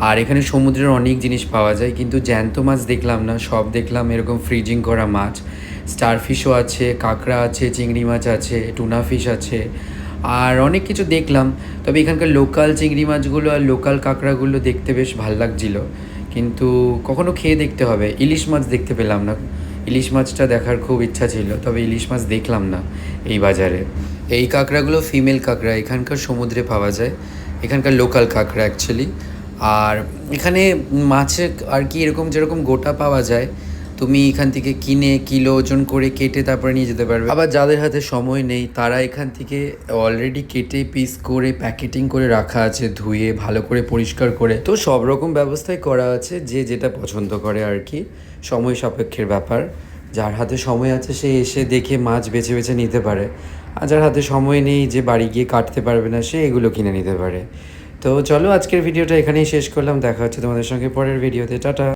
আর এখানে সমুদ্রের অনেক জিনিস পাওয়া যায়, কিন্তু জ্যান্ত মাছ দেখলাম না, সব দেখলাম এরকম ফ্রিজিং করা মাছ। স্টারফিশও আছে, কাঁকড়া আছে, চিংড়ি মাছ আছে, টুনা ফিশ আছে, আর অনেক কিছু দেখলাম। তবে এখানকার লোকাল চিংড়ি মাছগুলো আর লোকাল কাঁকড়াগুলো দেখতে বেশ ভাল লাগছিল, কিন্তু কখনো খেয়ে দেখতে হবে। ইলিশ মাছ দেখতে পেলাম না, ইলিশ মাছটা দেখার খুব ইচ্ছা ছিল, তবে ইলিশ মাছ দেখলাম না এই বাজারে। এই কাঁকড়াগুলো ফিমেল কাঁকড়া, এখানকার সমুদ্রে পাওয়া যায়, এখানকার লোকাল কাঁকড়া অ্যাকচুয়ালি। আর এখানে মাছে আর কি এরকম যেরকম গোটা পাওয়া যায়, তুমি এখান থেকে কিনে কিলো ওজন করে কেটে তারপরে নিয়ে যেতে পারবে। আবার যাদের হাতে সময় নেই তারা এখান থেকে অলরেডি কেটে পিস করে প্যাকেটিং করে রাখা আছে, ধুয়ে ভালো করে পরিষ্কার করে। তো সব রকম ব্যবস্থাই করা আছে, যে যেটা পছন্দ করে আর কি, সময় সাপেক্ষের ব্যাপার। যার হাতে সময় আছে সে এসে দেখে মাছ বেছে বেছে নিতে পারে, আর যার হাতে সময় নেই, যে বাড়ি গিয়ে কাটতে পারবে না, সে এগুলো কিনে নিতে পারে। তো চলো আজকের ভিডিওটা এখানেই শেষ করলাম, দেখা হচ্ছে তোমাদের সঙ্গে পরের ভিডিওতে। টাটা।